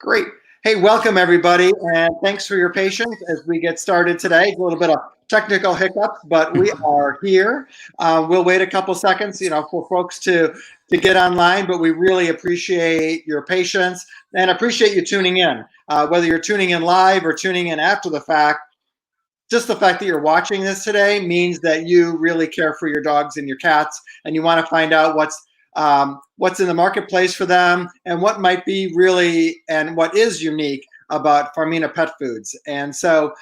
Great. Hey, welcome everybody, and thanks for your patience as we get started today. A little bit of technical hiccups, but we are here. We'll wait a couple seconds, for folks to get online, but we really appreciate your patience and appreciate you tuning in. Whether you're tuning in live or tuning in after the fact, just the fact that you're watching this today means that you really care for your dogs and your cats, and you want to find out what's in the marketplace for them and what might be really and what is unique about Farmina Pet Foods. And so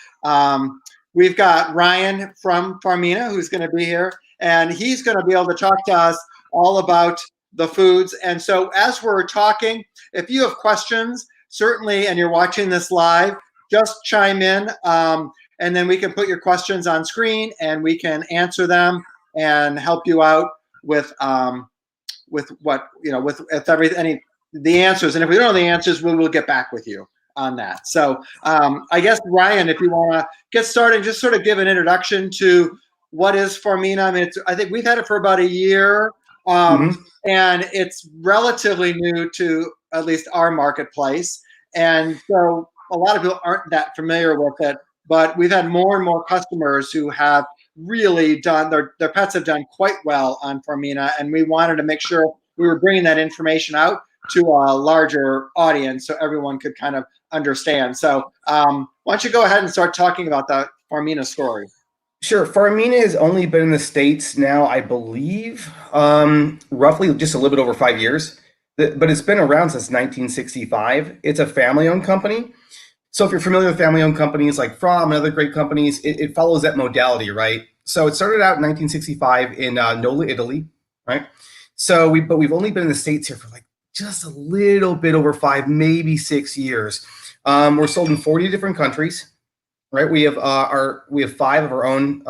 we've got Ryan from Farmina who's going to be here, and he's going to be able to talk to us all about the foods. And so as we're talking, if you have questions, certainly, and you're watching this live, just chime in. And then we can put your questions on screen and we can answer them and help you out with what with the answers. And if we don't know the answers, we will get back with you on that. So I guess Ryan, if you want to get started, just sort of give an introduction to what is Farmina. I mean, I think we've had it for about a year, and it's relatively new to at least our marketplace, and so a lot of people aren't that familiar with it. But we've had more and more customers who have really done, their pets have done quite well on Farmina, and we wanted to make sure we were bringing that information out to a larger audience so everyone could kind of understand. So why don't you go ahead and start talking about the Farmina story? Sure. Farmina has only been in the States now, I believe, roughly just a little bit over 5 years, but it's been around since 1965. It's a family-owned company. So if you're familiar with family-owned companies like From and other great companies, it follows that modality, right? So it started out in 1965 in Nola, Italy, right? So we've only been in the States here for like just a little bit over 5, maybe 6 years. We're sold in 40 different countries, right? We have 5 of our own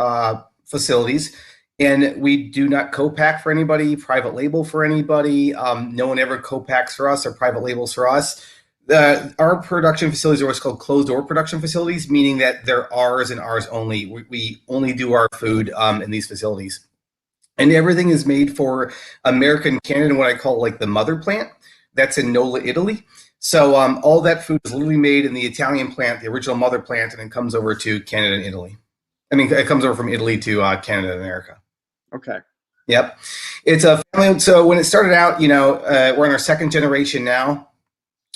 facilities, and we do not co-pack for anybody, private label for anybody. No one ever co-packs for us or private labels for us. Our production facilities are what's called closed-door production facilities, meaning that they're ours and ours only. We only do our food in these facilities. And everything is made for America and Canada, what I call like the mother plant. That's in Nola, Italy. So all that food is literally made in the Italian plant, the original mother plant, and it comes over to Canada and Italy. I mean, it comes over from Italy to Canada and America. Okay. Yep. It's a family. So when it started out, we're in our 2nd generation now.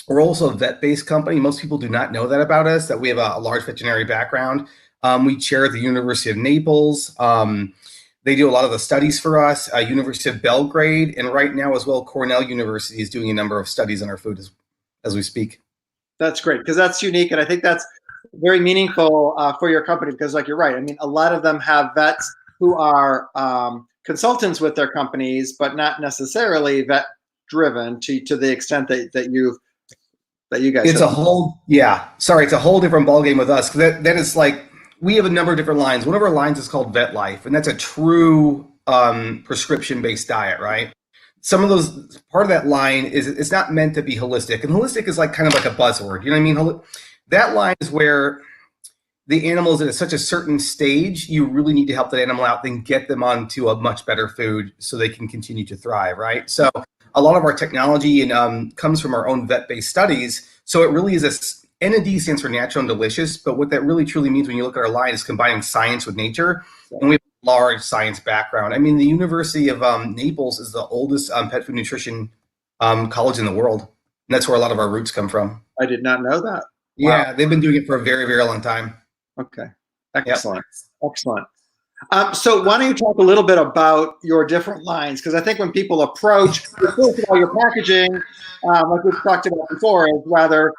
We're also a vet-based company. Most people do not know that about us, that we have a large veterinary background. We chair the University of Naples. They do a lot of the studies for us, University of Belgrade, and right now as well, Cornell University is doing a number of studies on our food as we speak. That's great, because that's unique, and I think that's very meaningful for your company, because like you're right. I mean, a lot of them have vets who are consultants with their companies, but not necessarily vet-driven to the extent that you guys it's have. It's a whole different ballgame with us. That is like, we have a number of different lines. One of our lines is called Vet Life, and that's a true prescription-based diet, right? Some of those, part of that line is, it's not meant to be holistic, and holistic is like kind of like a buzzword, you know what I mean? That line is where the animal is at such a certain stage, you really need to help that animal out, then get them onto a much better food so they can continue to thrive, right? So a lot of our technology comes from our own vet-based studies. So it really is NAD stands for natural and delicious, but what that really truly means when you look at our line is combining science with nature, and we have a large science background. I mean, the University of Naples is the oldest pet food nutrition college in the world, and that's where a lot of our roots come from. I did not know that. Yeah, wow. They've been doing it for a very, very long time. Okay, excellent, yep. Excellent. So why don't you talk a little bit about your different lines? Because I think when people approach, first of all, your packaging, like we've talked about before, is rather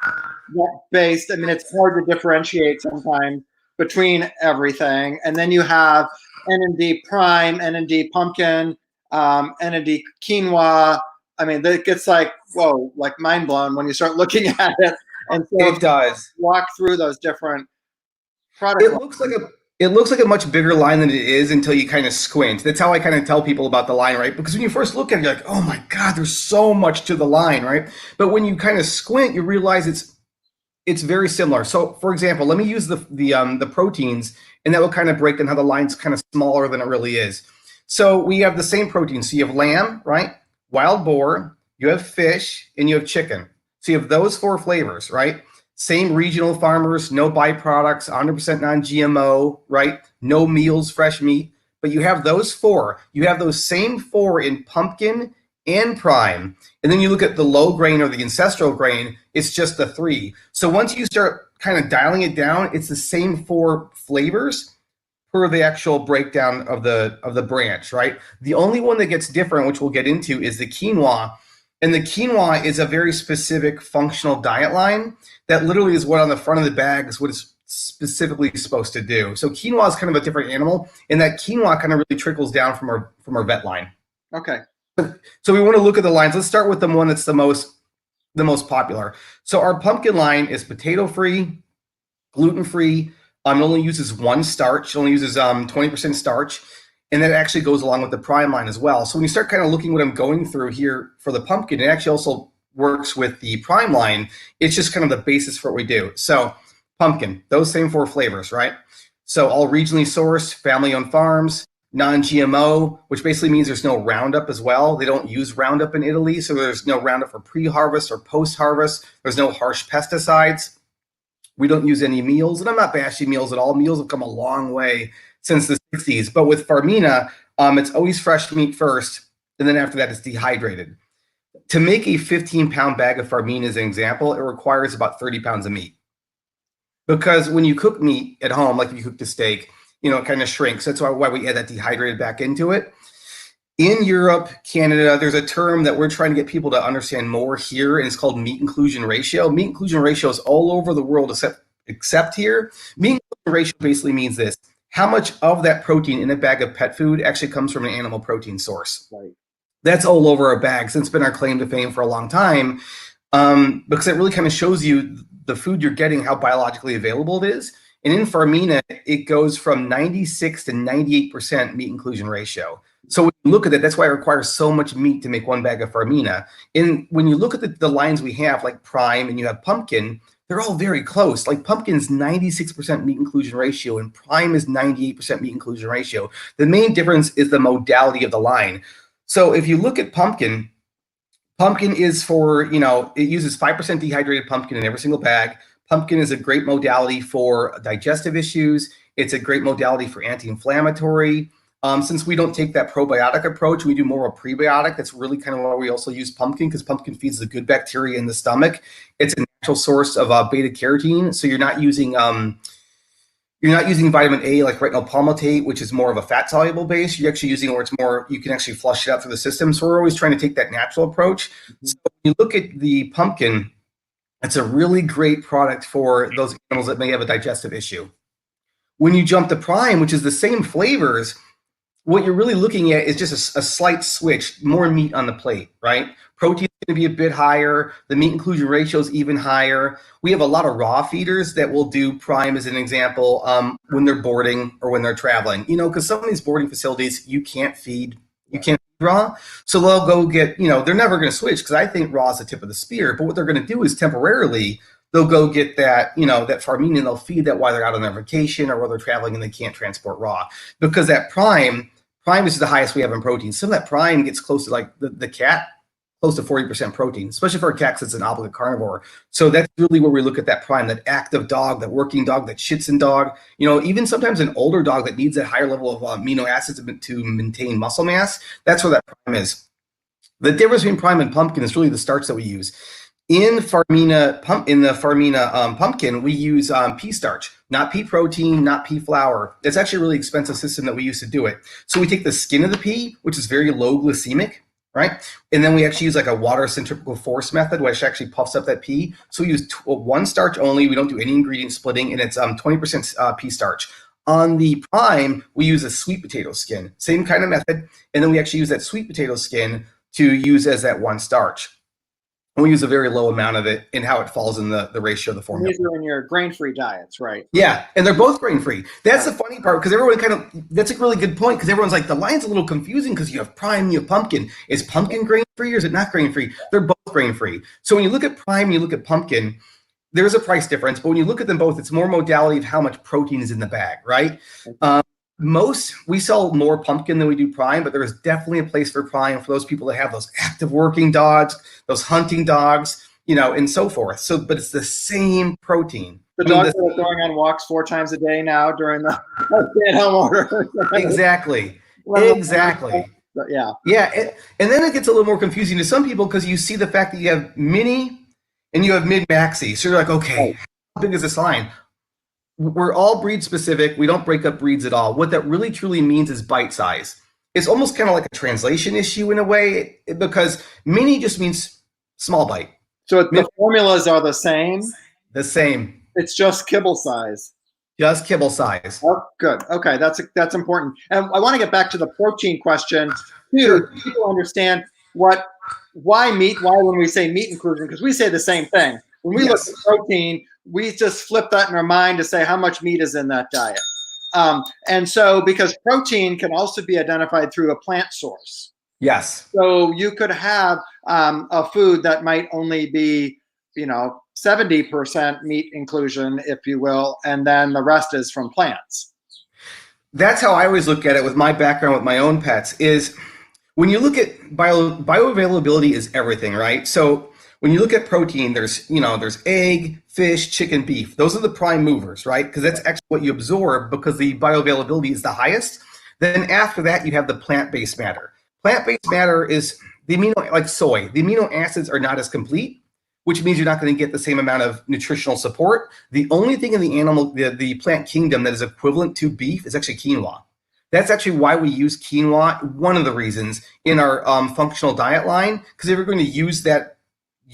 vet-based. I mean, it's hard to differentiate sometimes between everything. And then you have N&D Prime, N&D Pumpkin, N&D Quinoa. I mean, it gets like, whoa, like mind blown when you start looking at it. And so it does. Walk through those different products. It looks like a much bigger line than it is until you kind of squint. That's how I kind of tell people about the line, right? Because when you first look at it, you're like, oh my God, there's so much to the line, right? But when you kind of squint, you realize it's very similar. So for example, let me use the proteins, and that will kind of break down how the line's kind of smaller than it really is. So we have the same proteins. So you have lamb, right? Wild boar, you have fish, and you have chicken. So you have those 4 flavors, right? Same regional farmers, no byproducts, 100% non-GMO, right? No meals, fresh meat. But you have those 4. You have those same 4 in pumpkin and prime. And then you look at the low grain or the ancestral grain, it's just the 3. So once you start kind of dialing it down, it's the same 4 flavors per the actual breakdown of the branch, right? The only one that gets different, which we'll get into, is the quinoa. And the quinoa is a very specific functional diet line that literally is what on the front of the bag is what it's specifically supposed to do. So quinoa is kind of a different animal, and that quinoa kind of really trickles down from our vet line. Okay. So we want to look at the lines. Let's start with the one that's the most popular. So our pumpkin line is potato-free, gluten-free. It only uses 1 starch. It only uses 20% starch. And that actually goes along with the prime line as well. So when you start kind of looking what I'm going through here for the pumpkin, it actually also works with the prime line. It's just kind of the basis for what we do. So pumpkin, those same 4 flavors, right? So all regionally sourced, family-owned farms, non-GMO, which basically means there's no Roundup as well. They don't use Roundup in Italy, so there's no Roundup for pre-harvest or post-harvest. There's no harsh pesticides. We don't use any meals, and I'm not bashing meals at all. Meals have come a long way since the 60s, but with Farmina, it's always fresh meat first, and then after that, it's dehydrated. To make a 15-pound bag of Farmina, as an example, it requires about 30 pounds of meat. Because when you cook meat at home, like if you cook the steak, it kind of shrinks. That's why we add that dehydrated back into it. In Europe, Canada, there's a term that we're trying to get people to understand more here, and it's called meat inclusion ratio. Meat inclusion ratio is all over the world except here. Meat inclusion ratio basically means this: how much of that protein in a bag of pet food actually comes from an animal protein source. Right. That's all over our bags. It's been our claim to fame for a long time, because it really kind of shows you the food you're getting, how biologically available it is. And in Farmina, it goes from 96 to 98% meat inclusion ratio. So when you look at it, that's why it requires so much meat to make 1 bag of Farmina. And when you look at the lines we have, like prime and you have pumpkin, they're all very close. Like pumpkin's 96% meat inclusion ratio and prime is 98% meat inclusion ratio. The main difference is the modality of the line. So if you look at pumpkin is for, it uses 5% dehydrated pumpkin in every single bag. Pumpkin is a great modality for digestive issues. It's a great modality for anti-inflammatory. Since we don't take that probiotic approach, we do more of a prebiotic. That's really kind of why we also use pumpkin, because pumpkin feeds the good bacteria in the stomach. It's a natural source of beta carotene, so you're not using vitamin A like retinol palmitate, which is more of a fat soluble base. You're actually using where it's more, you can actually flush it out through the system. So we're always trying to take that natural approach. Mm-hmm. So when you look at the pumpkin, it's a really great product for those animals that may have a digestive issue. When you jump to prime, which is the same flavors, what you're really looking at is just a slight switch, more meat on the plate, right? Protein is going to be a bit higher. The meat inclusion ratio is even higher. We have a lot of raw feeders that will do prime as an example when they're boarding or when they're traveling, because some of these boarding facilities, you can't feed raw. So they'll go get, they're never going to switch, because I think raw is the tip of the spear. But what they're going to do is temporarily, they'll go get that, that Farmina, and they'll feed that while they're out on their vacation or while they're traveling and they can't transport raw. Because that prime is the highest we have in protein. Some of that prime gets close to, like the cat, close to 40% protein, especially for a cat that's an obligate carnivore. So that's really where we look at that prime, that active dog, that working dog, that shits-in dog. Even sometimes an older dog that needs that higher level of amino acids to maintain muscle mass, that's where that prime is. The difference between prime and pumpkin is really the starch that we use. In the Farmina pumpkin, we use pea starch, not pea protein, not pea flour. It's actually a really expensive system that we use to do it. So we take the skin of the pea, which is very low glycemic, right? And then we actually use like a water centrifugal force method, which actually puffs up that pea. So we use 1 starch only. We don't do any ingredient splitting, and it's 20% pea starch. On the prime, we use a sweet potato skin, same kind of method. And then we actually use that sweet potato skin to use as that 1 starch. And we use a very low amount of it in how it falls in the ratio of the formula. These are in your grain-free diets, right? Yeah, and they're both grain-free. That's the funny part, because everyone that's a really good point, because everyone's like, the line's a little confusing because you have prime, you have pumpkin. Is pumpkin grain-free or is it not grain-free? They're both grain-free. So when you look at prime and you look at pumpkin, there's a price difference, but when you look at them both, it's more modality of how much protein is in the bag, right? We sell more pumpkin than we do prime, but there is definitely a place for prime for those people that have those active working dogs, those hunting dogs. and so forth. So, but it's the same protein. The dogs that are going on walks 4 times a day now during the stay-at-home order. Exactly. Yeah. Yeah. And then it gets a little more confusing to some people because you see the fact that you have mini and you have mid-maxi. So you're like, okay, how big is this line? We're all breed specific. We don't break up breeds at all. What that really truly means is bite size. It's almost kind of like a translation issue in a way because mini just means small bite. So the formulas are the same? The same. It's just kibble size. Just kibble size. Oh, good. Okay, that's important. And I want to get back to the protein question too. Sure. People understand why meat, why when we say meat inclusion, because we say the same thing. When we look at protein, we just flip that in our mind to say how much meat is in that diet. And so because protein can also be identified through a plant source. Yes. So you could have a food that might only be, 70% meat inclusion, if you will, and then the rest is from plants. That's how I always look at it with my background with my own pets is when you look at bioavailability is everything, right? So when you look at protein, there's egg, fish, chicken, beef. Those are the prime movers, right? Because that's actually what you absorb because the bioavailability is the highest. Then after that, you have the plant-based matter. Plant-based matter is like soy. The amino acids are not as complete, which means you're not going to get the same amount of nutritional support. The only thing in the plant kingdom that is equivalent to beef is actually quinoa. That's actually why we use quinoa, one of the reasons, in our functional diet line, because if you're going to use that,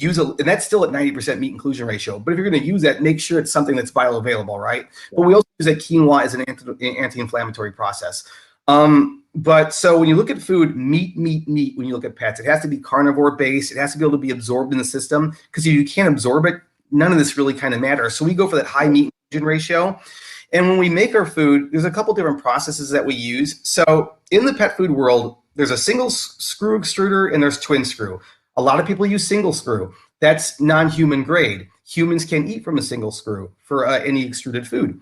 and that's still at 90% meat inclusion ratio, but if you're going to use that, make sure it's something that's bioavailable, right? Yeah. But we also use that quinoa as an anti-inflammatory process. But so when you look at food, meat, when you look at pets, it has to be carnivore based. It has to be able to be absorbed in the system because if you can't absorb it, none of this really kind of matters. So we go for that high meat inclusion ratio. And when we make our food, there's a couple different processes that we use. So in the pet food world, there's a single screw extruder and there's twin screw. A lot of people use single screw. That's non-human grade. Humans can't eat from a single screw for any extruded food.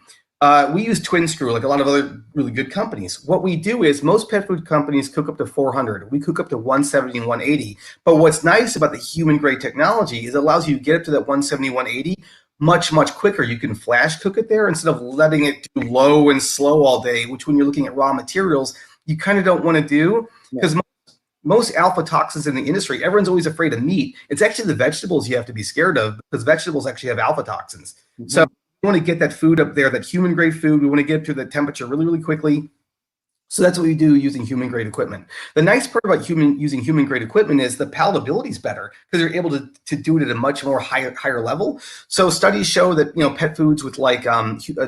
We use twin screw like a lot of other really good companies. What we do is most pet food companies cook up to 400. We cook up to 170 and 180. But what's nice about the human grade technology is it allows you to get up to that 170, 180 much, much quicker. You can flash cook it there instead of letting it do low and slow all day, which when you're looking at raw materials, you kind of don't want to do because most alpha toxins in the industry, everyone's always afraid of meat. It's actually the vegetables you have to be scared of because vegetables actually have alpha toxins. Mm-hmm. So we want to get that food up there, that human grade food. We want to get to the temperature really, really quickly. So that's what we do using human grade equipment. The nice part about using human grade equipment is the palatability is better because you're able to do it at a much more higher level. So studies show that pet foods with like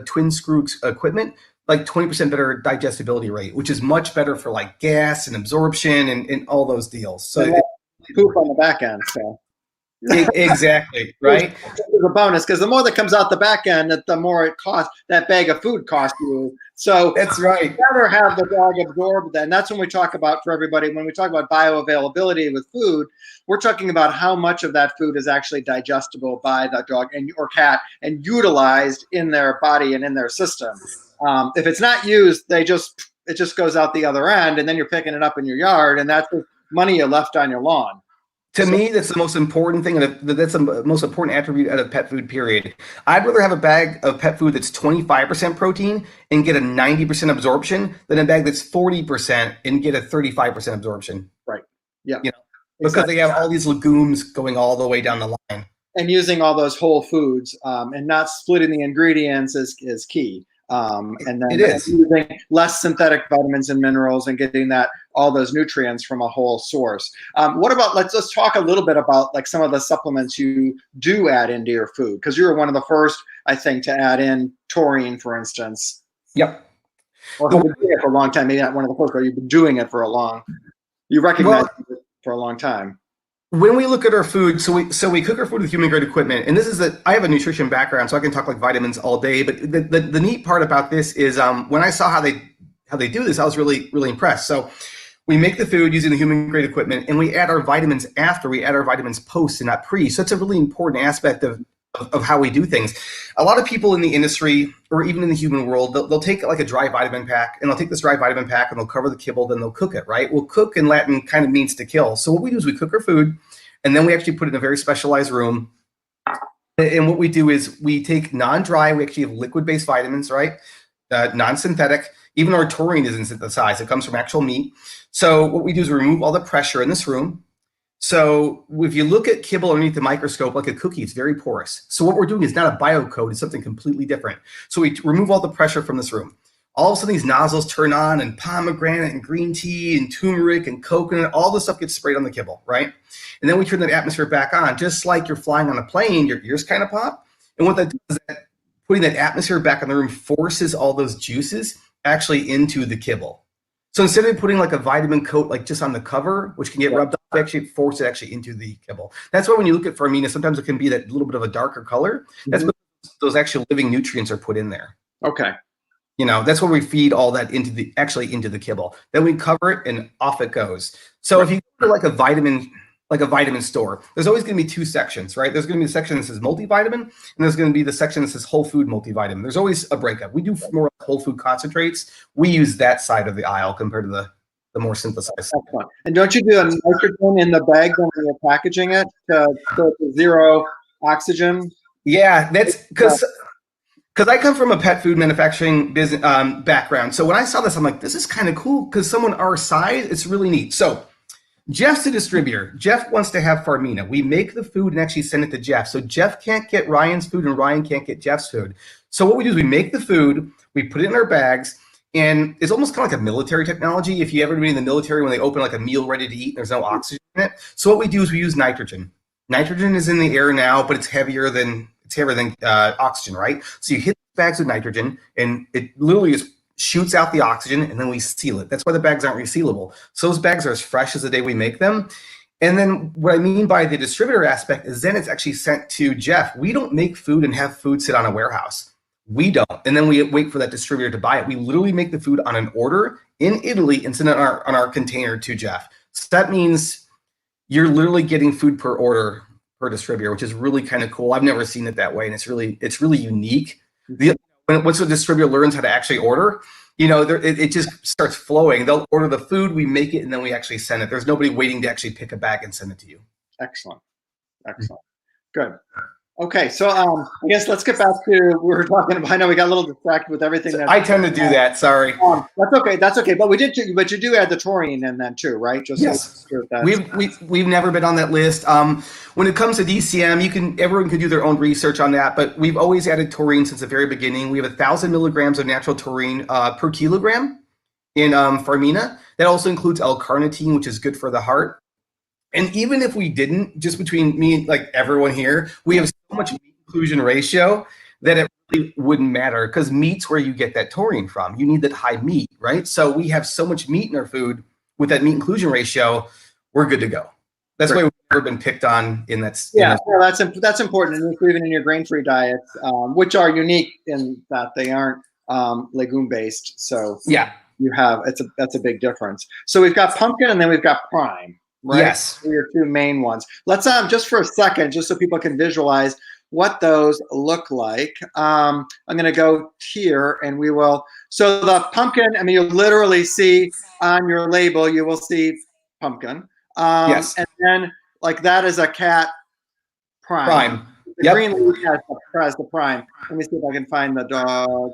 twin screw equipment, like 20% better digestibility rate, which is much better for like gas and absorption and all those deals. So poop on the back end. So exactly, right? It's a bonus because the more that comes out the back end, the more it costs. That bag of food costs you. So that's right. You'd rather have the dog absorb that. And that's when we talk about, for everybody, when we talk about bioavailability with food, we're talking about how much of that food is actually digestible by the dog or cat and utilized in their body and in their system. If it's not used, it just goes out the other end, and then you're picking it up in your yard, and that's the money you left on your lawn. To me, that's the most important thing. That's the most important attribute out of pet food, period. I'd rather have a bag of pet food that's 25% protein and get a 90% absorption than a bag that's 40% and get a 35% absorption. Right. Yeah. Because they have all these legumes going all the way down the line. And using all those whole foods and not splitting the ingredients is key. And then using less synthetic vitamins and minerals and getting all those nutrients from a whole source. What about, let's talk a little bit about like some of the supplements you do add into your food, because you were one of the first, I think, to add in taurine, for instance. Yep. Or have been doing it for a long time. Maybe not one of the first, but you've been doing it for you recognize it for a long time. When we look at our food, so we cook our food with human grade equipment, and this is I have a nutrition background, so I can talk like vitamins all day. But the neat part about this is when I saw how they do this, I was really, really impressed. So we make the food using the human grade equipment, and we add our vitamins after. We add our vitamins post and not pre. So it's a really important aspect of how we do things. A lot of people in the industry, or even in the human world, they'll take like a dry vitamin pack, and they'll take this dry vitamin pack and they'll cover the kibble, then they'll cook it, right? Well, cook in Latin kind of means to kill. So what we do is we cook our food, and then we actually put it in a very specialized room. And what we do is we take non-dry, we actually have liquid-based vitamins, right? Non-synthetic. Even our taurine isn't synthesized. It comes from actual meat. So what we do is remove all the pressure in this room. So if you look at kibble underneath the microscope, like a cookie, it's very porous. So what we're doing is not a biocode, it's something completely different. So we remove all the pressure from this room. All of a sudden these nozzles turn on, and pomegranate and green tea and turmeric and coconut, all this stuff gets sprayed on the kibble, right? And then we turn that atmosphere back on, just like you're flying on a plane, your ears kind of pop. And what that does is that putting that atmosphere back in the room forces all those juices actually into the kibble. So instead of putting like a vitamin coat like just on the cover, which can get rubbed off, we actually force it actually into the kibble. That's why when you look at Farmina, sometimes it can be that little bit of a darker color. That's what those actual living nutrients are put in there. Okay. You know, that's where we feed all that into the kibble. Then we cover it and off it goes. So if you go to like a vitamin store, there's always going to be two sections, right? There's going to be the section that says multivitamin, and there's going to be the section that says whole food multivitamin. There's always a breakup. We do more whole food concentrates. We use that side of the aisle compared to the more synthesized. Excellent. And don't you do a nitrogen in the bag when you're packaging it to zero oxygen? Yeah, that's because I come from a pet food manufacturing business background. So when I saw this, I'm like, this is kind of cool because someone our size, it's really neat. So Jeff's a distributor. Jeff wants to have Farmina. We make the food and actually send it to Jeff. So Jeff can't get Ryan's food and Ryan can't get Jeff's food. So what we do is we make the food, we put it in our bags, and it's almost kind of like a military technology. If you ever been in the military when they open like a meal ready to eat and there's no oxygen in it. So what we do is we use nitrogen. Nitrogen is in the air now, but it's heavier than oxygen, right? So you hit the bags with nitrogen and it literally just shoots out the oxygen, and then we seal it. That's why the bags aren't resealable. So those bags are as fresh as the day we make them. And then what I mean by the distributor aspect is then it's actually sent to Jeff. We don't make food and have food sit on a warehouse. We don't. And then we wait for that distributor to buy it. We literally make the food on an order in Italy and send it on our container to Jeff. So that means you're literally getting food per order per distributor, which is really kind of cool. I've never seen it that way, and it's really unique. Once a distributor learns how to actually order, you know, it just starts flowing. They'll order the food, we make it, and then we actually send it. There's nobody waiting to actually pick a bag and send it to you. Excellent. Good. Okay, so I guess let's get back to we were talking about. I know we got a little distracted with everything. I tend to do that. Sorry. That's okay. But but you do add the taurine in then too, right? Just yes. So we've never been on that list. When it comes to DCM, everyone can do their own research on that. But we've always added taurine since the very beginning. We have 1,000 milligrams of natural taurine per kilogram in Farmina. That also includes L-carnitine, which is good for the heart. And even if we didn't, just between me and like everyone here, we have so much meat inclusion ratio that it really wouldn't matter, because meat's where you get that taurine from. You need that high meat, right? So we have so much meat in our food with that meat inclusion ratio, we're good to go. That's why we've never been picked on in that. That's important, and even in your grain-free diets, which are unique in that they aren't legume-based. So yeah, you have that's a big difference. So we've got pumpkin, and then we've got prime. Right? Yes. They're your two main ones. Let's just for a second, just so people can visualize what those look like. I'm going to go here, and we will. So the pumpkin, I mean, you literally see on your label, you will see pumpkin. Yes. And then like that is a cat prime. The green leaf has the prime. Let me see if I can find the dog.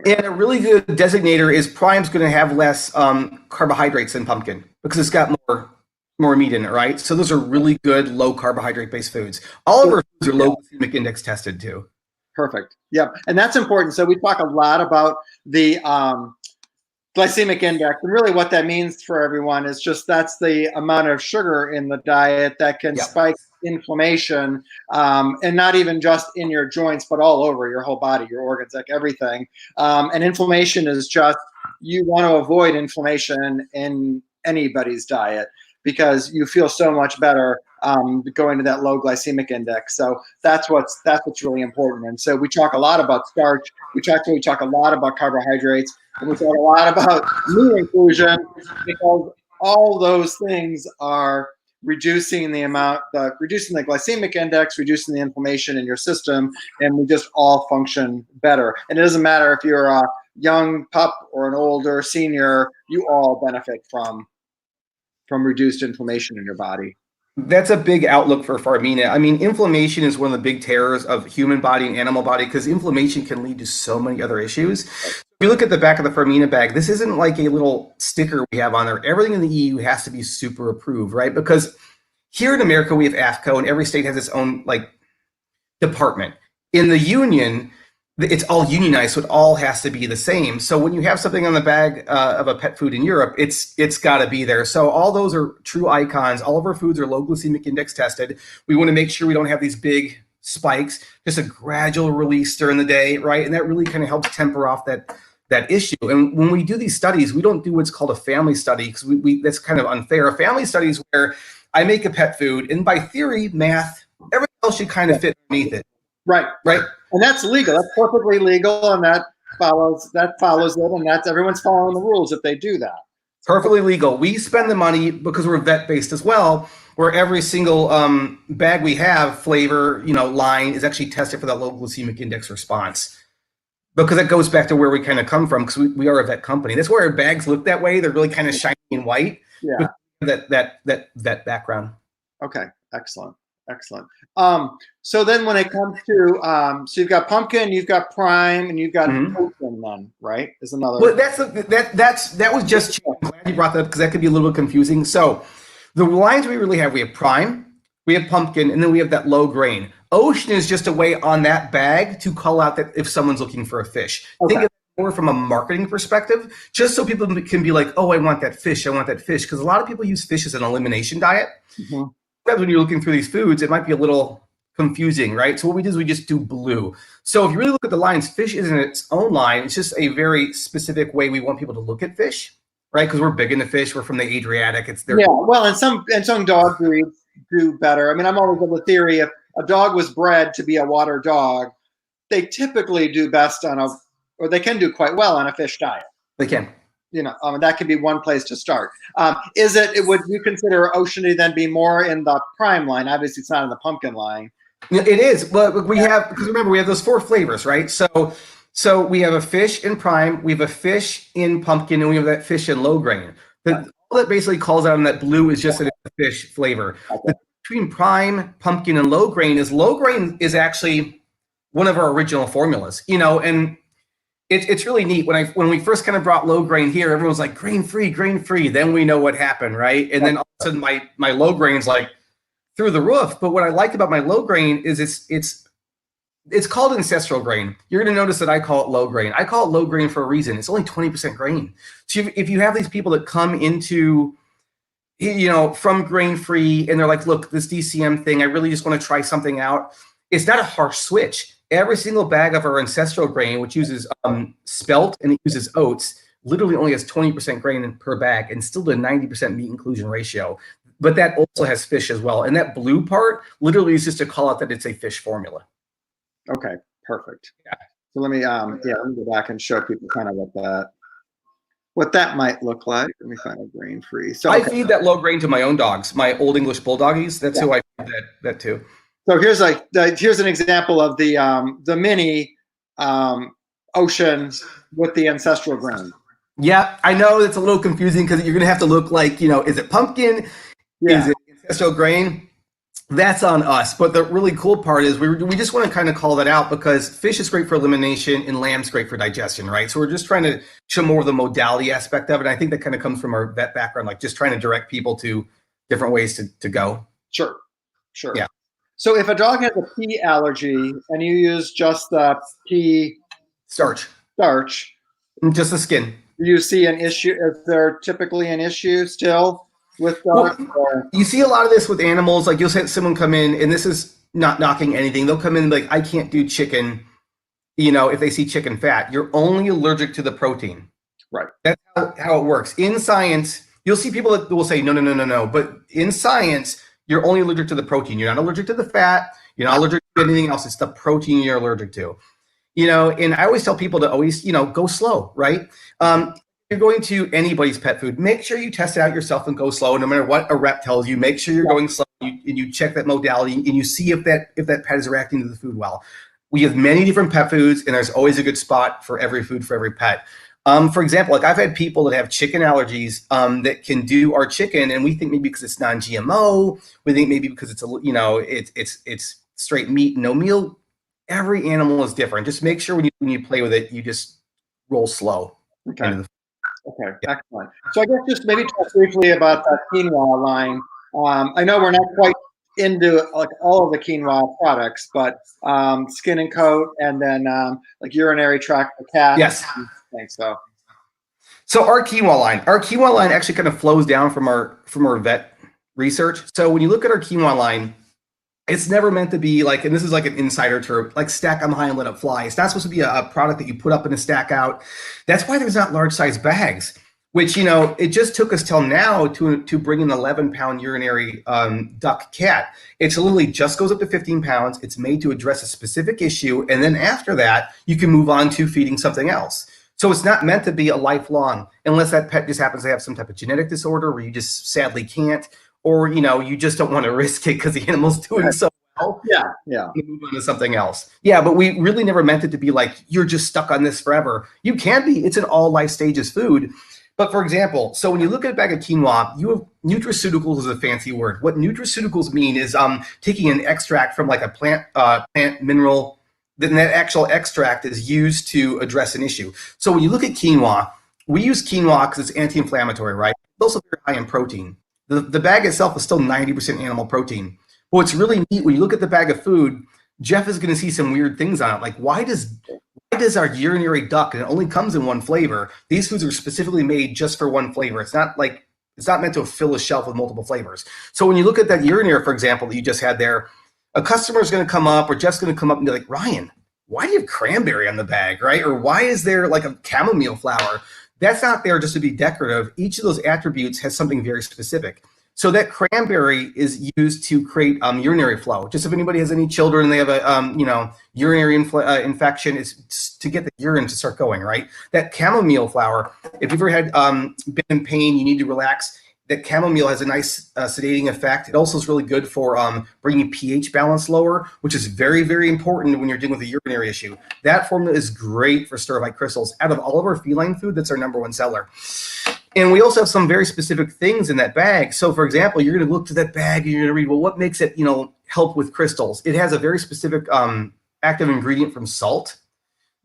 And a really good designator is prime's going to have less carbohydrates than pumpkin because it's got more meat in it, right? So those are really good low carbohydrate based foods. All of our foods are low glycemic index tested too. Perfect. Yep. And that's important. So we talk a lot about the glycemic index, and really what that means for everyone is just that's the amount of sugar in the diet that can spike inflammation, and not even just in your joints, but all over your whole body, your organs, like everything. And inflammation is just, you want to avoid inflammation in anybody's diet because you feel so much better going to that low glycemic index. So that's what's really important. And so we talk a lot about starch. We talk a lot about carbohydrates, and we talk a lot about meat inclusion, because all those things are reducing the glycemic index, reducing the inflammation in your system, and we just all function better. And it doesn't matter if you're a young pup or an older senior, you all benefit from reduced inflammation in your body. That's a big outlook for Farmina. I mean, inflammation is one of the big terrors of human body and animal body because inflammation can lead to so many other issues. If you look at the back of the Farmina bag, this isn't like a little sticker we have on there. Everything in the EU has to be super approved, right? Because here in America, we have AFCO and every state has its own like department. In the union, it's all unionized, so it all has to be the same. So when you have something on the bag of a pet food in Europe, it's got to be there. So all those are true icons. All of our foods are low glycemic index tested. We want to make sure we don't have these big spikes, just a gradual release during the day, right? And that really kind of helps temper off that issue. And when we do these studies, we don't do what's called a family study because we that's kind of unfair. A family study is where I make a pet food, and by theory, math, everything else should kind of fit underneath it. Right. And that's legal. That's perfectly legal, and that follows it, and that's everyone's following the rules if they do that. Perfectly legal. We spend the money because we're vet-based as well, where every single bag we have, flavor, line, is actually tested for that low glycemic index response. Because that goes back to where we kind of come from, because we are a vet company. That's why our bags look that way. They're really kind of shiny and white. Yeah. That background. Okay. Excellent. So then when it comes to so you've got pumpkin, you've got prime, and you've got ocean then, right? Is another. Well, that was just. I'm glad you brought that up because that could be a little bit confusing. So the lines we really have, we have prime, we have pumpkin, and then we have that low grain. Ocean is just a way on that bag to call out that if someone's looking for a fish. Okay. Think of it more from a marketing perspective, just so people can be like, oh, I want that fish, because a lot of people use fish as an elimination diet. Mm-hmm. When you're looking through these foods, it might be a little confusing, right? So what we do is we just do blue. So if you really look at the lines, fish isn't its own line. It's just a very specific way we want people to look at fish, right? Because we're big into fish. We're from the Adriatic. It's there. Yeah, well, and some dog breeds do better. I mean, I'm always of the theory if a dog was bred to be a water dog, they typically do best or they can do quite well on a fish diet. They can. That could be one place to start. Would you consider ocean to then be more in the prime line? Obviously, it's not in the pumpkin line. It is, but we have, because remember, we have those 4 flavors, right? So we have a fish in prime, we have a fish in pumpkin, and we have that fish in low grain. All that basically calls out on that blue is just a fish flavor. Okay. Between prime, pumpkin, and low grain is actually one of our original formulas, and it's really neat. When we first kind of brought low grain here, everyone was like grain free. Then we know what happened, right? And then all of a sudden my low grain's like through the roof. But what I like about my low grain is it's called ancestral grain. You're going to notice that I call it low grain. I call it low grain for a reason. It's only 20% grain. So if you have these people that come into from grain free and they're like, look, this DCM thing, I really just want to try something out. It's not a harsh switch. Every single bag of our ancestral grain, which uses spelt and it uses oats, literally only has 20% grain per bag and still the 90% meat inclusion ratio. But that also has fish as well. And that blue part literally is just to call out that it's a fish formula. Okay, perfect. Yeah. So let me go back and show people kind of what that might look like. Let me find a grain free. So I feed that low grain to my own dogs, my Old English Bulldoggies. That's who I feed that to. So here's an example of the mini ocean with the ancestral grain. Yeah, I know it's a little confusing because you're going to have to look like, is it pumpkin? Yeah. Is it ancestral grain? That's on us. But the really cool part is we just want to kind of call that out because fish is great for elimination and lamb's great for digestion, right? So we're just trying to show more of the modality aspect of it. I think that kind of comes from our vet background, like just trying to direct people to different ways to go. Sure. Yeah. So if a dog has a pea allergy and you use just the pea starch, just the skin, do you see an issue? Is there typically an issue still with dogs? You see a lot of this with animals. Like you'll see someone come in, and this is not knocking anything. They'll come in like, I can't do chicken. If they see chicken fat, you're only allergic to the protein. Right. That's how it works. In science, you'll see people that will say, no. But in science, you're only allergic to the protein. You're not allergic to the fat. You're not allergic to anything else. It's the protein you're allergic to. And I always tell people to always, go slow, right? If you're going to anybody's pet food, make sure you test it out yourself and go slow. No matter what a rep tells you, make sure you're going slow and you check that modality and you see if that pet is reacting to the food well. We have many different pet foods, and there's always a good spot for every food for every pet. For example, like I've had people that have chicken allergies that can do our chicken, and we think maybe because it's non-GMO, we think maybe because it's it's straight meat, no meal. Every animal is different. Just make sure when you play with it, you just roll slow. Okay. Okay, excellent. So I guess just maybe talk briefly about that quinoa line. I know we're not quite into like all of the quinoa products, but skin and coat, and then like urinary tract for cats. Yes. Thanks. So our quinoa line actually kind of flows down from our vet research. So when you look at our quinoa line, it's never meant to be like, and this is like an insider term, like stack them high and let it fly. It's not supposed to be a product that you put up in a stack out. That's why there's not large size bags, which, it just took us till now to bring an 11-pound urinary duck cat. It's literally just goes up to 15 pounds. It's made to address a specific issue. And then after that, you can move on to feeding something else. So it's not meant to be a lifelong, unless that pet just happens to have some type of genetic disorder where you just sadly can't, or, you just don't want to risk it because the animal's doing so well. Yeah. You move on to something else. Yeah, but we really never meant it to be like, you're just stuck on this forever. You can be. It's an all life stages food. But for example, so when you look at a bag of quinoa, you have nutraceuticals is a fancy word. What nutraceuticals mean is taking an extract from like a plant mineral, then that actual extract is used to address an issue. So when you look at quinoa, we use quinoa because it's anti-inflammatory, right? It's also very high in protein. The bag itself is still 90% animal protein. But what's really neat, when you look at the bag of food, Jeff is going to see some weird things on it. Like, why does our urinary duck, and it only comes in one flavor, these foods are specifically made just for one flavor. It's not meant to fill a shelf with multiple flavors. So when you look at that urinary, for example, that you just had there, a customer is going to come up, or Jeff's going to come up and be like, Ryan, why do you have cranberry on the bag, right? Or why is there like a chamomile flower? That's not there just to be decorative. Each of those attributes has something very specific. So that cranberry is used to create urinary flow. Just if anybody has any children and they have a urinary infection, it's to get the urine to start going, right? That chamomile flower, if you've ever had been in pain, you need to relax, that chamomile has a nice sedating effect. It also is really good for bringing pH balance lower, which is very, very important when you're dealing with a urinary issue. That formula is great for stir-bite crystals. Out of all of our feline food, that's our #1 seller. And we also have some very specific things in that bag. So for example, you're going to look to that bag and you're going to read, well, what makes it, help with crystals? It has a very specific active ingredient from salt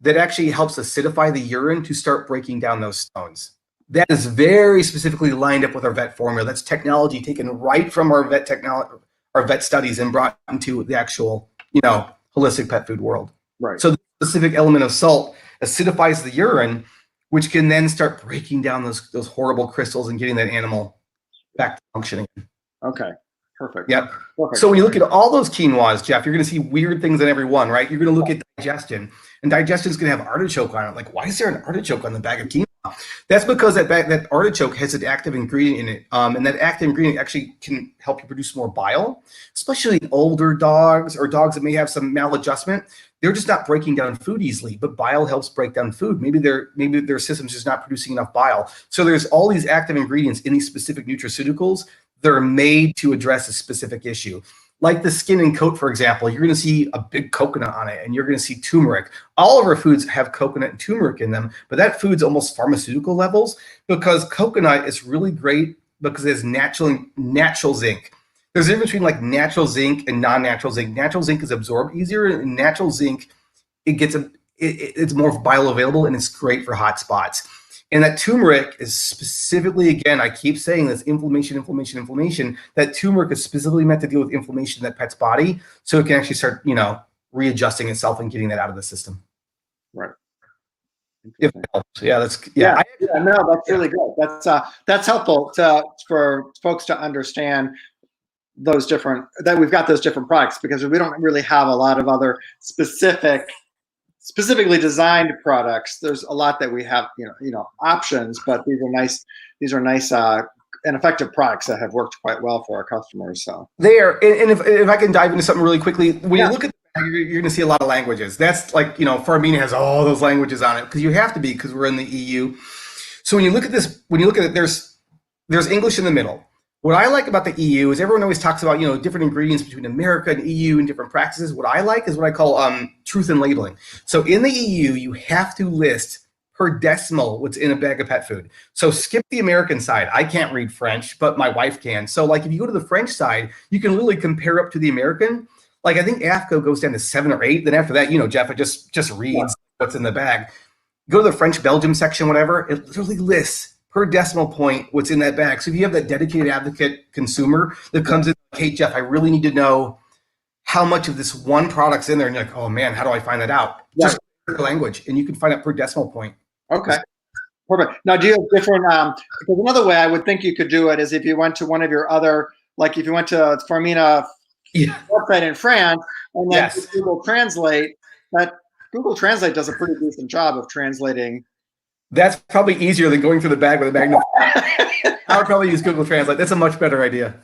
that actually helps acidify the urine to start breaking down those stones. That is very specifically lined up with our vet formula. That's technology taken right from our vet studies and brought into the actual, holistic pet food world. Right. So the specific element of salt acidifies the urine, which can then start breaking down those horrible crystals and getting that animal back to functioning. Okay. Perfect. Yep. Perfect. So when you look at all those quinoas, Jeff, you're going to see weird things in every one, right? You're going to look at digestion, and digestion is going to have artichoke on it. Like, why is there an artichoke on the bag of quinoa? That's because that artichoke has an active ingredient in it, and that active ingredient actually can help you produce more bile, especially in older dogs or dogs that may have some maladjustment. They're just not breaking down food easily, but bile helps break down food. Maybe their system's just not producing enough bile. So there's all these active ingredients in these specific nutraceuticals that are made to address a specific issue. Like the skin and coat, for example, you're going to see a big coconut on it, and you're going to see turmeric. All of our foods have coconut and turmeric in them, but that food's almost pharmaceutical levels because coconut is really great because it has natural zinc. There's a difference between like natural zinc and non-natural zinc. Natural zinc is absorbed easier, and natural zinc, it's more bioavailable, and it's great for hot spots. And that turmeric is specifically, again, I keep saying this, inflammation. That turmeric is specifically meant to deal with inflammation in that pet's body, so it can actually start, readjusting itself and getting that out of the system. Right. If it helps. Yeah, that's really good. That's helpful for folks to understand that we've got those different products, because we don't really have a lot of other specifically designed products. There's a lot that we have, options, but these are nice and effective products that have worked quite well for our customers. So there, and if I can dive into something really quickly, when you look at the bag, you're going to see a lot of languages. That's like, Farmina has all those languages on it because you have to be, because we're in the EU. So when you look at it, there's English in the middle. What I like about the EU is everyone always talks about, different ingredients between America and EU and different practices. What I like is what I call truth in labeling. So in the EU, you have to list per decimal what's in a bag of pet food. So skip the American side. I can't read French, but my wife can. So like if you go to the French side, you can literally compare up to the American. Like I think AFCO goes down to 7 or 8. Then after that, Jeff, it just reads what's in the bag. Go to the French Belgium section, whatever. It literally lists per decimal point what's in that bag. So if you have that dedicated advocate consumer that comes in, hey Jeff, I really need to know how much of this one product's in there, and you're like, oh man, how do I find that out? Yeah. Just language, and you can find out per decimal point. Okay. Perfect. Now, do you have different, because another way I would think you could do it is if you went to one of your other, like if you went to Farmina website in France and then Google Translate, that Google Translate does a pretty decent job of translating. That's probably easier than going through the bag with a magnifier. I would probably use Google Translate. That's a much better idea.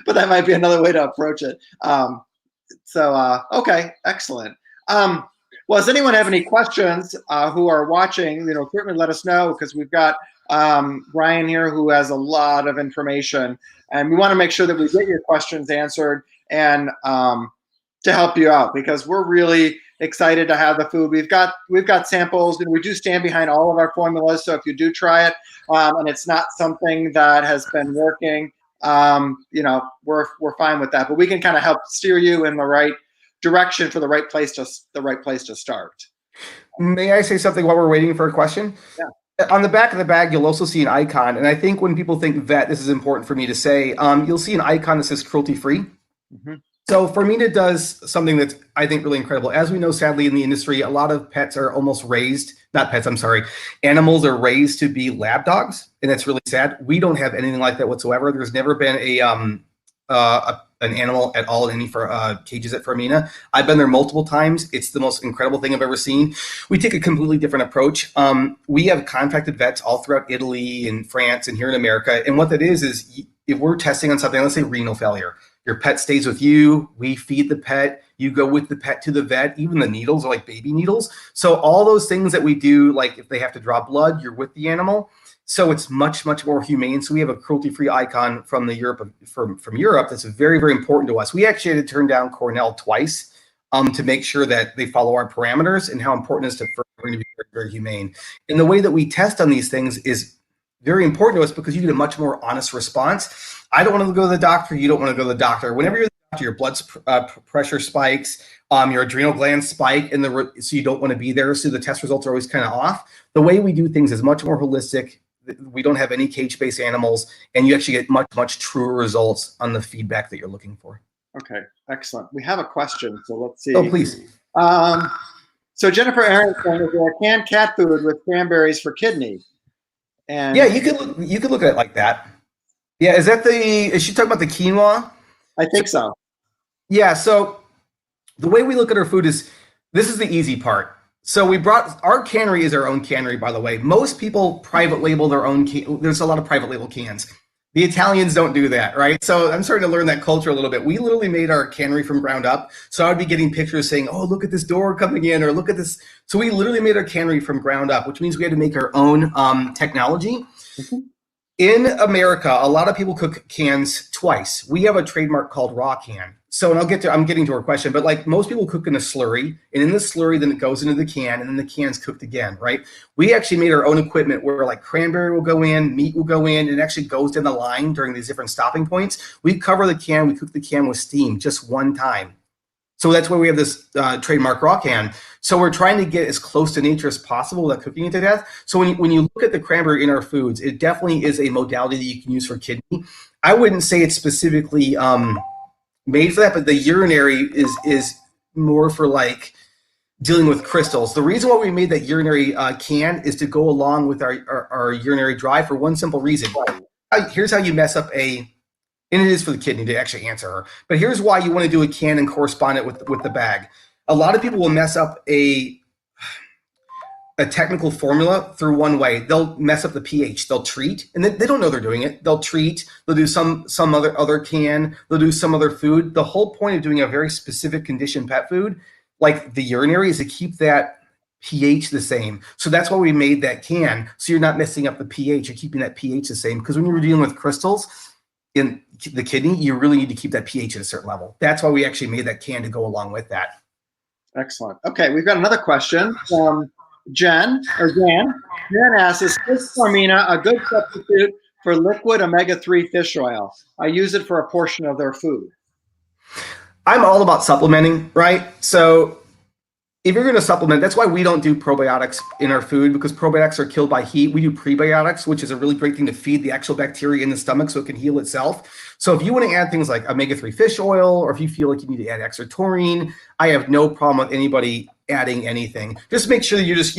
But that might be another way to approach it. Okay, excellent. Well, does anyone have any questions who are watching? Certainly let us know, because we've got Brian here who has a lot of information, and we want to make sure that we get your questions answered and to help you out, because we're really excited to have the food. We've got samples, and we do stand behind all of our formulas. So if you do try it and it's not something that has been working, we're fine with that. But we can kind of help steer you in the right direction for the right place to start. May I say something while we're waiting for a question? Yeah. On the back of the bag, you'll also see an icon, and I think when people think vet, this is important for me to say. You'll see an icon that says cruelty-free. Mm-hmm. So Farmina does something that's, I think, really incredible. As we know, sadly, in the industry, a lot of animals are raised to be lab dogs, and that's really sad. We don't have anything like that whatsoever. There's never been an animal at all in any cages at Farmina. I've been there multiple times. It's the most incredible thing I've ever seen. We take a completely different approach. We have contracted vets all throughout Italy and France and here in America. And what that is if we're testing on something, let's say renal failure, your pet stays with you, we feed the pet, you go with the pet to the vet, even the needles are like baby needles. So all those things that we do, like if they have to draw blood, you're with the animal. So it's much, much more humane. So we have a cruelty-free icon from Europe that's very, very important to us. We actually had to turn down Cornell twice to make sure that they follow our parameters and how important it is for to be very, very humane. And the way that we test on these things is very important to us because you get a much more honest response. I don't want to go to the doctor. You don't want to go to the doctor. Whenever you're at the doctor, your blood pressure spikes, your adrenal glands spike, so you don't want to be there. So the test results are always kind of off. The way we do things is much more holistic. We don't have any cage-based animals, and you actually get much, much truer results on the feedback that you're looking for. Okay, excellent. We have a question, so let's see. Oh, please. So Jennifer Aronson, is there a canned cat food with cranberries for kidney? And yeah, you could look at it like that. Yeah, is she talking about the quinoa? I think so. Yeah, so the way we look at our food is, this is the easy part. So our cannery is our own cannery, by the way. Most people private label their own there's a lot of private label cans. The Italians don't do that, right? So I'm starting to learn that culture a little bit. We literally made our cannery from ground up. So I'd be getting pictures saying, oh, look at this door coming in, or look at this. So we literally made our cannery from ground up, which means we had to make our own technology. Mm-hmm. In America, a lot of people cook cans twice. We have a trademark called raw can. So, and I'm getting to her question, but like most people cook in a slurry, and in the slurry, then it goes into the can, and then the can's cooked again, right? We actually made our own equipment where like cranberry will go in, meat will go in, and it actually goes down the line during these different stopping points. We cover the can, we cook the can with steam just one time. So that's why we have this trademark raw can. So we're trying to get as close to nature as possible without cooking it to death. So when you look at the cranberry in our foods, it definitely is a modality that you can use for kidney. I wouldn't say it's specifically made for that, but the urinary is more for like dealing with crystals. The reason why we made that urinary can is to go along with our urinary dry for one simple reason. Here's how you mess up and it is for the kidney to actually answer her. But here's why you want to do a can and correspond it with the bag. A lot of people will mess up a technical formula through one way. They'll mess up the pH. They'll treat, and they don't know they're doing it. They'll treat. They'll do some other can. They'll do some other food. The whole point of doing a very specific condition pet food, like the urinary, is to keep that pH the same. So that's why we made that can. So you're not messing up the pH. You're keeping that pH the same. Because when you're dealing with crystals in the kidney, you really need to keep that pH at a certain level. That's why we actually made that can to go along with that. Excellent. Okay, we've got another question from Jen, or Jan. Jan asks, is fish Farmina a good substitute for liquid omega-3 fish oil? I use it for a portion of their food. I'm all about supplementing, right? So if you're going to supplement, that's why we don't do probiotics in our food, because probiotics are killed by heat. We do prebiotics, which is a really great thing to feed the actual bacteria in the stomach so it can heal itself. So if you want to add things like omega-3 fish oil, or if you feel like you need to add extra taurine, I have no problem with anybody adding anything. Just make sure that you're just,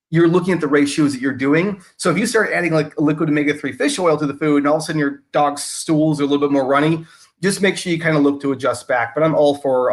you're looking at the ratios that you're doing. So if you start adding like a liquid omega-3 fish oil to the food and all of a sudden your dog's stools are a little bit more runny, just make sure you kind of look to adjust back. But I'm all for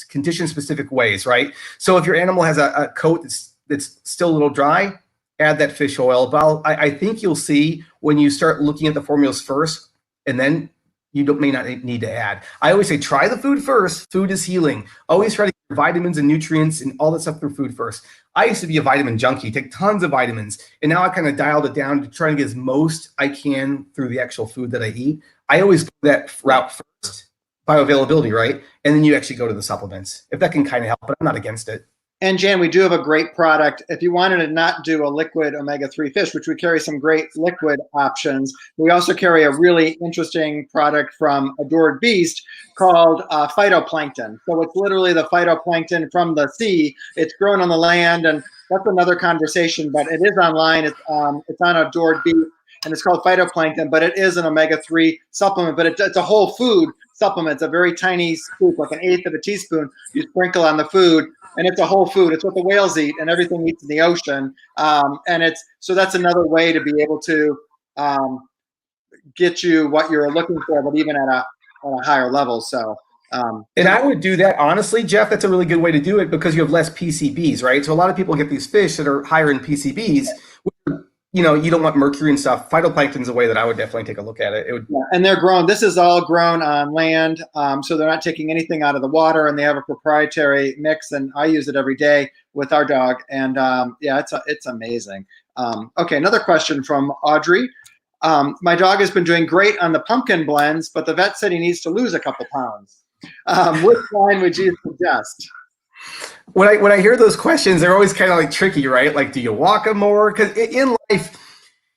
condition-specific ways, right? So if your animal has a coat that's still a little dry, add that fish oil. But I think you'll see when you start looking at the formulas first, and then you may not need to add. I always say try the food first. Food is healing. Always try to get vitamins and nutrients and all that stuff through food first. I used to be a vitamin junkie, take tons of vitamins, and now I kind of dialed it down to try to get as most I can through the actual food that I eat. I always go that route first, bioavailability, right? And then you actually go to the supplements, if that can kind of help, but I'm not against it. And Jan, we do have a great product. If you wanted to not do a liquid omega-3 fish, which we carry some great liquid options, we also carry a really interesting product from Adored Beast called phytoplankton. So it's literally the phytoplankton from the sea. It's grown on the land, and that's another conversation, but it is online. It's on Adored Beast, and it's called phytoplankton, but it is an omega-3 supplement, but it's a whole food supplement. It's a very tiny scoop, like an eighth of a teaspoon, you sprinkle on the food, and it's a whole food. It's what the whales eat, and everything eats in the ocean. So that's another way to be able to get you what you're looking for, but even at a higher level. So, and I would do that, honestly, Jeff. That's a really good way to do it because you have less PCBs, right? So a lot of people get these fish that are higher in PCBs. You don't want mercury and stuff. Phytoplankton's a way that I would definitely take a look at it. And they're grown. This is all grown on land, so they're not taking anything out of the water, and they have a proprietary mix. And I use it every day with our dog, and it's amazing. Okay, another question from Audrey. My dog has been doing great on the pumpkin blends, but the vet said he needs to lose a couple pounds. Which line would you suggest? When I hear those questions, they're always kind of like tricky, right? Like, do you walk them more? Because in life,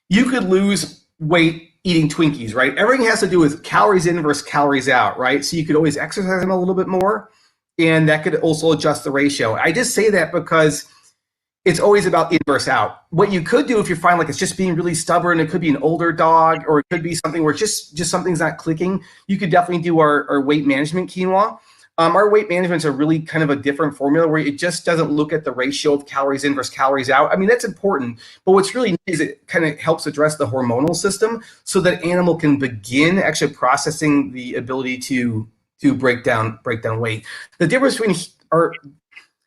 you could lose weight eating Twinkies, right? Everything has to do with calories in versus calories out, right? So you could always exercise them a little bit more, and that could also adjust the ratio. I just say that because it's always about in versus out. What you could do if you find like it's just being really stubborn, it could be an older dog, or it could be something where just something's not clicking. You could definitely do our weight management quinoa. Our weight management is a really kind of a different formula where it just doesn't look at the ratio of calories in versus calories out. I mean, that's important, but what's really neat is it kind of helps address the hormonal system so that animal can begin actually processing the ability to break down weight. The difference between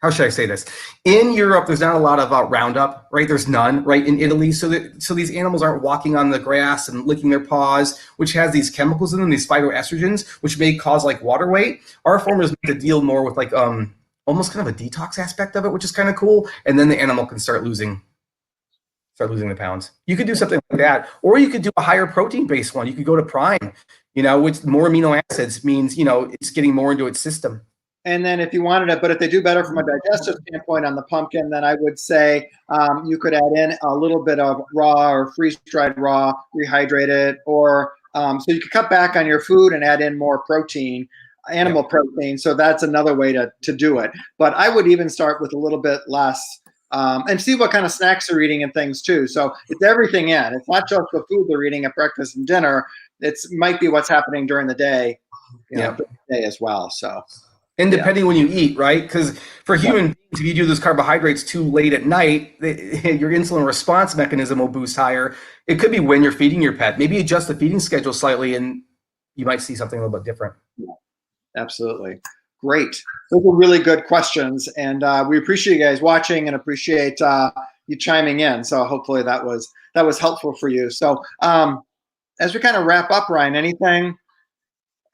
how should I say this? In Europe, there's not a lot of Roundup, right? There's none, right? In Italy, so these animals aren't walking on the grass and licking their paws, which has these chemicals in them, these phytoestrogens, which may cause like water weight. Our formula is meant to deal more with like almost kind of a detox aspect of it, which is kind of cool. And then the animal can start losing the pounds. You could do something like that, or you could do a higher protein-based one. You could go to Prime, which more amino acids means it's getting more into its system. And then if you wanted it, but if they do better from a digestive standpoint on the pumpkin, then I would say you could add in a little bit of raw or freeze-dried raw, rehydrated, or so you could cut back on your food and add in more protein, animal protein. So that's another way to do it. But I would even start with a little bit less and see what kind of snacks they're eating and things too. So it's everything in. It's not just the food they're eating at breakfast and dinner. It might be what's happening during the day, during the day as well. So. And depending when you eat, right? Because for human beings, if you do those carbohydrates too late at night, your insulin response mechanism will boost higher. It could be when you're feeding your pet. Maybe adjust the feeding schedule slightly, and you might see something a little bit different. Yeah, absolutely. Great. Those were really good questions, and we appreciate you guys watching and appreciate you chiming in. So hopefully that was helpful for you. So as we kind of wrap up, Ryan, anything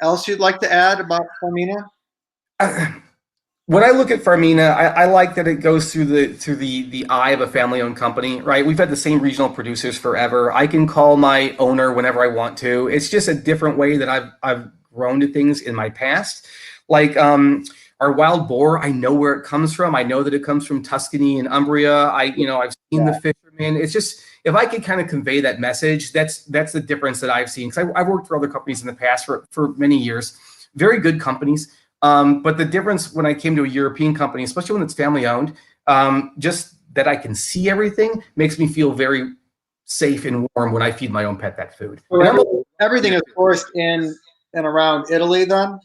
else you'd like to add about Farmina? When I look at Farmina, I like that it goes through the eye of a family-owned company, right? We've had the same regional producers forever. I can call my owner whenever I want to. It's just a different way that I've grown to things in my past. Like our Our wild boar, I know where it comes from. I know that it comes from Tuscany and Umbria. I've seen the fishermen. It's just, if I could kind of convey that message, that's the difference that I've seen. Because I've worked for other companies in the past for many years, very good companies. But the difference when I came to a European company, especially when it's family owned, just that I can see everything makes me feel very safe and warm when I feed my own pet that food. So everything is sourced in and around Italy then?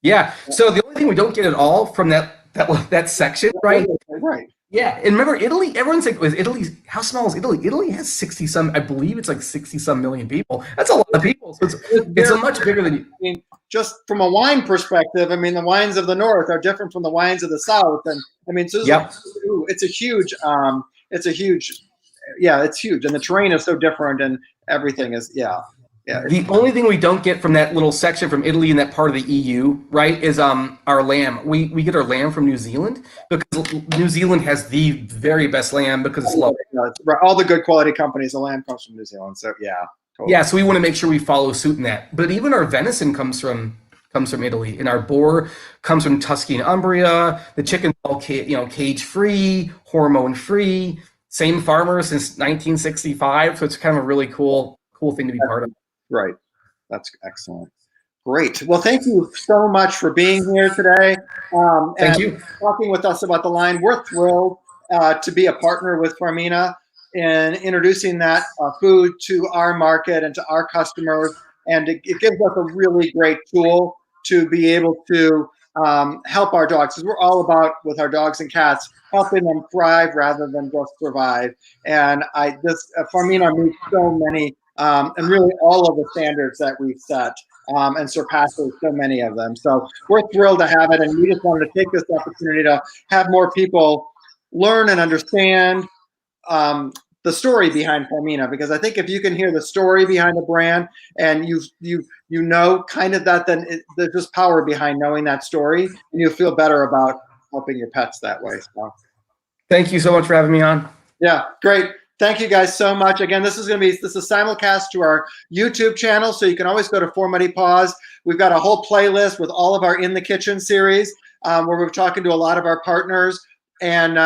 Yeah. So the only thing we don't get at all from that section, right? Right. Yeah. And remember, Italy, everyone's like, was Italy, how small is Italy? Italy has 60 some, I believe it's like 60 some million people. That's a lot of people. So it's a much bigger than you. I mean, just from a wine perspective, I mean, the wines of the north are different from the wines of the south. And I mean, so it's a huge, it's huge. And the terrain is so different and everything is, yeah. The only thing we don't get from that little section from Italy and that part of the EU, right, is our lamb. We get our lamb from New Zealand because New Zealand has the very best lamb because it's local. All the good quality companies, the lamb comes from New Zealand. So yeah, totally. Yeah. So we want to make sure we follow suit in that. But even our venison comes from Italy, and our boar comes from Tuscany and Umbria. The chicken's all cage free, hormone free. Same farmer since 1965. So it's kind of a really cool thing to be part of. Right. That's excellent. Great. Well, thank you so much for being here today. Thank you. Talking with us about the line. We're thrilled to be a partner with Farmina in introducing that food to our market and to our customers. And it gives us a really great tool to be able to help our dogs. Because we're all about, with our dogs and cats, helping them thrive rather than just survive. And Farmina meets so many and really all of the standards that we've set and surpasses so many of them. So we're thrilled to have it, and we just wanted to take this opportunity to have more people learn and understand the story behind Farmina, because I think if you can hear the story behind a brand and you know kind of that, then there's just power behind knowing that story, and you'll feel better about helping your pets that way. So thank you so much for having me on. Yeah, great. Thank you guys so much. Again, this is simulcast to our YouTube channel, so you can always go to Four Muddy Paws. We've got a whole playlist with all of our In the Kitchen series where we're talking to a lot of our partners and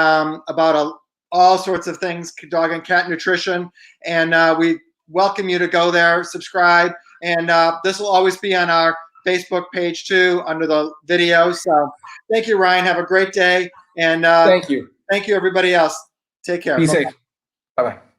about all sorts of things, dog and cat nutrition. And we welcome you to go there, subscribe, and this will always be on our Facebook page too under the video. So thank you, Ryan. Have a great day. And thank you. Thank you, everybody else. Take care. Be safe. Bye-bye.